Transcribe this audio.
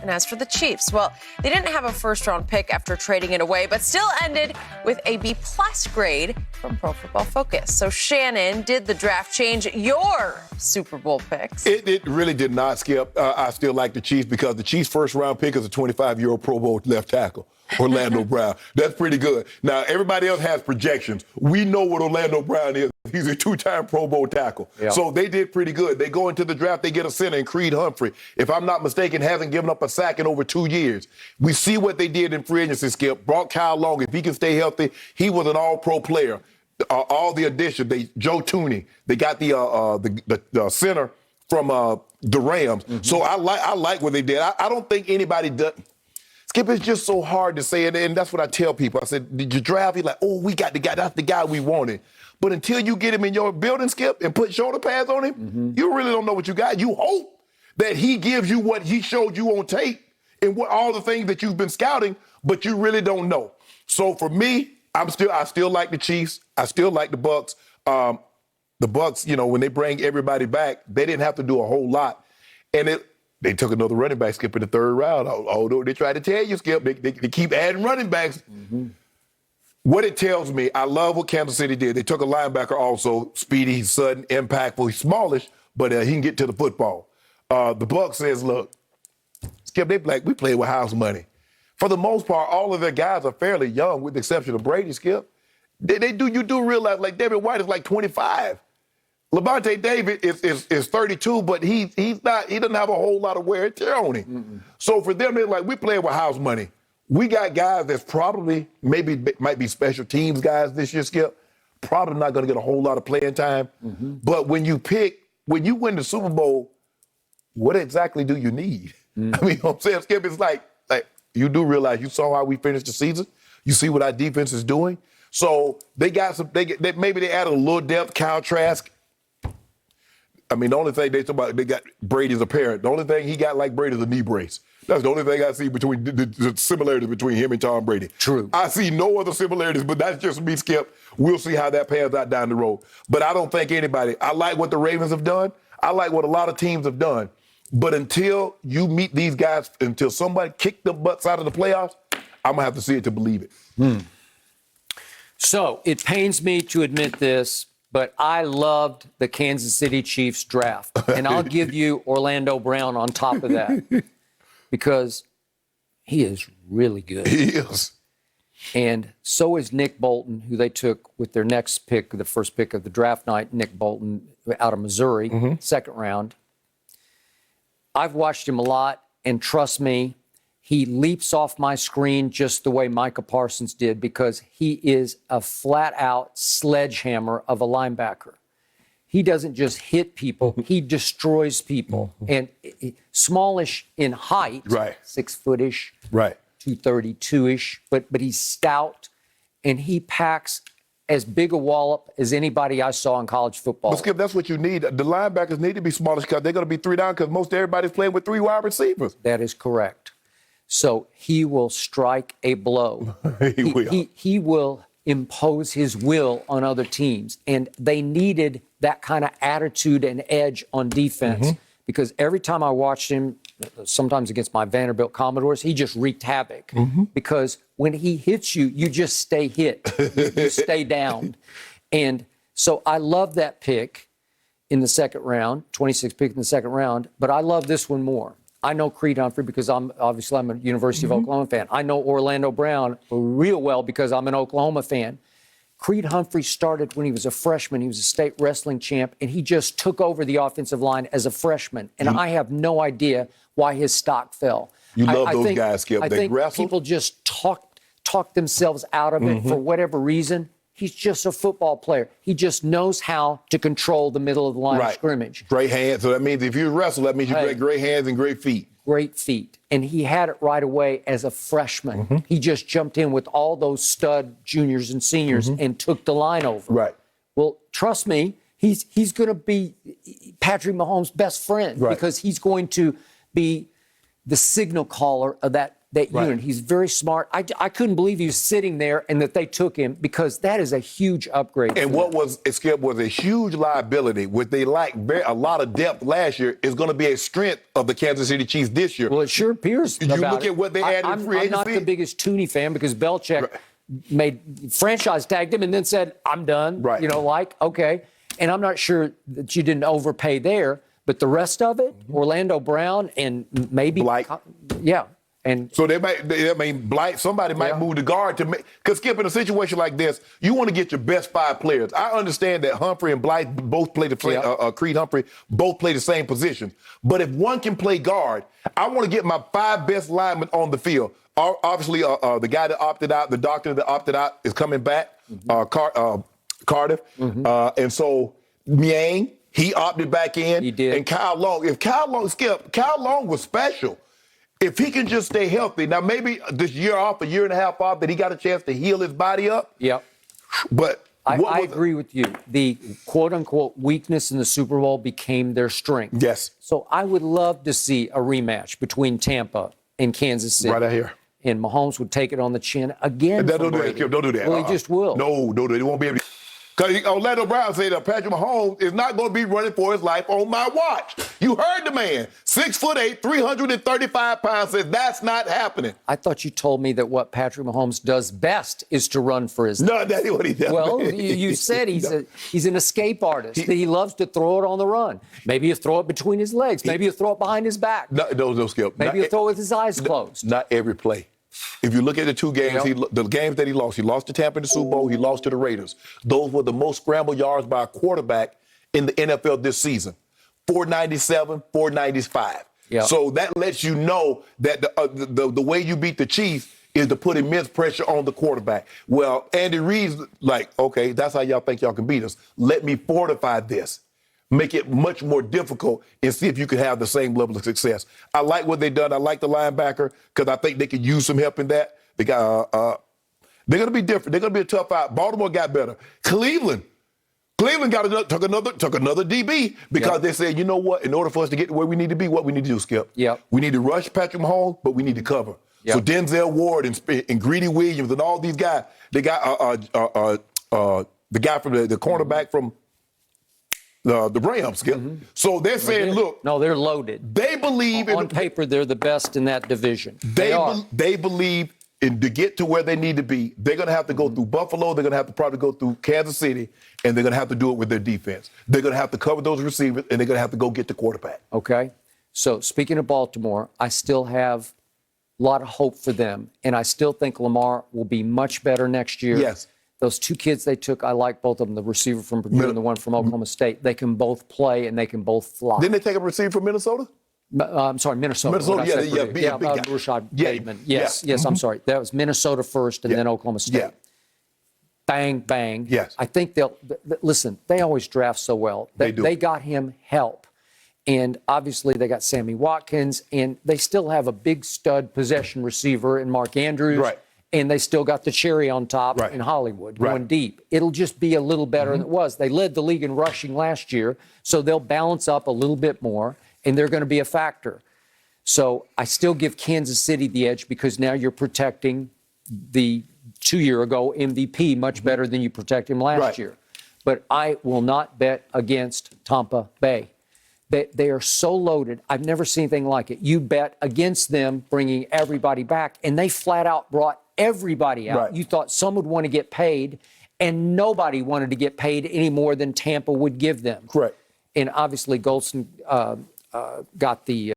And as for the Chiefs, well, they didn't have a first-round pick after trading it away, but still ended with a B-plus grade from Pro Football Focus. So, Shannon, did the draft change your Super Bowl picks? It really did not, Skip. I still like the Chiefs because the Chiefs' first-round pick is a 25-year-old Pro Bowl left tackle, Orlando Brown. That's pretty good. Now, everybody else has projections. We know what Orlando Brown is. He's a two-time Pro Bowl tackle. Yep. So they did pretty good. They go into the draft, they get a center in Creed Humphrey. If I'm not mistaken, hasn't given up a sack in over 2 years. We see what they did in free agency, Skip. Brought Kyle Long. If he can stay healthy, he was an all-pro player. All the additions, Joe Tooney, they got the center from the Rams. Mm-hmm. So I like what they did. I don't think anybody does. Skip, it's just so hard to say it, and that's what I tell people. I said, did you draft? He's like, oh, we got the guy. That's the guy we wanted. But until you get him in your building, Skip, and put shoulder pads on him, you really don't know what you got. You hope that he gives you what he showed you on tape and what all the things that you've been scouting, but you really don't know. So for me, I still like the Chiefs. I still like the Bucs. The Bucs, when they bring everybody back, they didn't have to do a whole lot. And they took another running back, Skip, in the third round. Although they tried to tell you, Skip, they keep adding running backs. Mm-hmm. What it tells me, I love what Kansas City did. They took a linebacker also, speedy, he's sudden, impactful, he's smallish, but he can get to the football. The Bucs says, look, Skip, we play with house money. For the most part, all of their guys are fairly young, with the exception of Brady, Skip. You do realize, like, David White is like 25. Levante David is 32, but he doesn't have a whole lot of wear and tear on him. Mm-mm. So for them, they're like, we playing with house money. We got guys that's probably might be special teams guys this year, Skip. Probably not going to get a whole lot of playing time. Mm-hmm. But when you win the Super Bowl, what exactly do you need? Mm-hmm. I mean, you know what I'm saying, Skip, it's like you do realize you saw how we finished the season. You see what our defense is doing. So they got maybe they added a little depth. Kyle Trask. I mean, the only thing they got Brady's a parent. The only thing he got like Brady is a knee brace. That's the only thing I see between the similarities between him and Tom Brady. True. I see no other similarities, but that's just me, Skip. We'll see how that pans out down the road. But I don't think I like what the Ravens have done. I like what a lot of teams have done. But until you meet these guys, until somebody kick the butts out of the playoffs, I'm going to have to see it to believe it. So it pains me to admit this, but I loved the Kansas City Chiefs draft. And I'll give you Orlando Brown on top of that because he is really good. He is. And so is Nick Bolton, who they took with their next pick, the first pick of the draft night, Nick Bolton out of Missouri, second round. I've watched him a lot, and trust me, he leaps off my screen just the way Micah Parsons did because he is a flat-out sledgehammer of a linebacker. He doesn't just hit people, he destroys people. And smallish in height, right. 6-foot-ish, right. 232-ish, but he's stout, and he packs as big a wallop as anybody I saw in college football. But, Skip, that's what you need. The linebackers need to be smallish because they're going to be 3 down because most everybody's playing with 3 wide receivers. That is correct. So he will strike a blow. He will impose his will on other teams. And they needed that kind of attitude and edge on defense because every time I watched him, sometimes against my Vanderbilt Commodores, he just wreaked havoc because when he hits you, you just stay hit. You stay down. And so I love that pick in the second round, 26th pick in the second round, but I love this one more. I know Creed Humphrey because I'm a University of Oklahoma fan. I know Orlando Brown real well because I'm an Oklahoma fan. Creed Humphrey started when he was a freshman. He was a state wrestling champ, and he just took over the offensive line as a freshman. And I have no idea why his stock fell. You love those guys, Skip. I think people just talk themselves out of it for whatever reason. He's just a football player. He just knows how to control the middle of the line of scrimmage. Great hands. So that means if you wrestle, that means you got great hands and great feet. Great feet. And he had it right away as a freshman. He just jumped in with all those stud juniors and seniors and took the line over. Right. Well, trust me, he's going to be Patrick Mahomes' best friend because he's going to be the signal caller of that that unit. He's very smart. I couldn't believe he was sitting there and that they took him, because that is a huge upgrade. And what was, Skip, was a huge liability, what they lacked a lot of depth last year, is going to be a strength of the Kansas City Chiefs this year. Well, it sure appears. You look at what they added in free agency. I'm not the biggest Tooney fan, because Belichick franchise tagged him and then said, I'm done. Right. Okay. And I'm not sure that you didn't overpay there, but the rest of it, Orlando Brown and maybe Blight. Yeah. And so Blight, somebody might move the guard to make, because Skip, in a situation like this, you want to get your best 5 players. I understand that Humphrey and Blight both play Creed Humphrey both play the same position. But if one can play guard, I want to get my 5 best linemen on the field. Obviously, the guy that opted out, the doctor that opted out, is coming back, Cardiff. And so Miang, he opted back in. He did. And Kyle Long. If Kyle Long was special. If he can just stay healthy. Now, maybe this year off, a year and a half off, that he got a chance to heal his body up. Yep. But I agree with you. The quote-unquote weakness in the Super Bowl became their strength. Yes. So I would love to see a rematch between Tampa and Kansas City. Right out here. And Mahomes would take it on the chin again. Don't do that, Skip. Don't do that. Well, he just will. No, they won't be able to. Because Orlando Brown said that Patrick Mahomes is not going to be running for his life on my watch. You heard the man. 6'8", 335 pounds, says that's not happening. I thought you told me that what Patrick Mahomes does best is to run for his life. No, that's what he does. Well, you said he's an escape artist. He loves to throw it on the run. Maybe he'll throw it between his legs. Maybe he'll throw it behind his back. No, Skip. Maybe he'll throw it with his eyes closed. Not every play. If you look at the 2 games, the games that he lost to Tampa in the Super Bowl, he lost to the Raiders. Those were the most scramble yards by a quarterback in the NFL this season. 497, 495. Yep. So that lets you know that the way you beat the Chiefs is to put immense pressure on the quarterback. Well, Andy Reid's like, okay, that's how y'all think y'all can beat us. Let me fortify this. Make it much more difficult and see if you can have the same level of success. I like what they've done. I like the linebacker because I think they could use some help in that. They got, they're going to be different. They're going to be a tough out. Baltimore got better. Cleveland took another DB because they said, you know what? In order for us to get to where we need to be, what we need to do, Skip? We need to rush Patrick Mahomes, but we need to cover. So Denzel Ward and Greedy Williams and all these guys, they got the guy from the cornerback from the Rams, Skip. So they're saying, look. No, they're loaded. They believe on paper, they're the best in that division. They believe to get to where they need to be, they're going to have to go through Buffalo. They're going to have to probably go through Kansas City, and they're going to have to do it with their defense. They're going to have to cover those receivers, and they're going to have to go get the quarterback. Okay. So speaking of Baltimore, I still have a lot of hope for them, and I still think Lamar will be much better next year. Yes. Those 2 kids they took, I like both of them, the receiver from Purdue and the one from Oklahoma State. They can both play and they can both fly. Didn't they take a receiver from Minnesota? I'm sorry, Minnesota. Rashad Bateman. Yes, I'm sorry. That was Minnesota first and then Oklahoma State. Bang, bang. Yes. I think listen, they always draft so well. They do. They got him help. And obviously they got Sammy Watkins, and they still have a big stud possession receiver in Mark Andrews. Right. And they still got the cherry on top in Hollywood going deep. It'll just be a little better than it was. They led the league in rushing last year, so they'll balance up a little bit more, and they're going to be a factor. So I still give Kansas City the edge because now you're protecting the 2 year ago MVP much better than you protect him last year. But I will not bet against Tampa Bay. They are so loaded. I've never seen anything like it. You bet against them bringing everybody back, and they flat out brought everybody out. You thought some would want to get paid, and nobody wanted to get paid any more than Tampa would give them. Correct. And obviously, Golston got the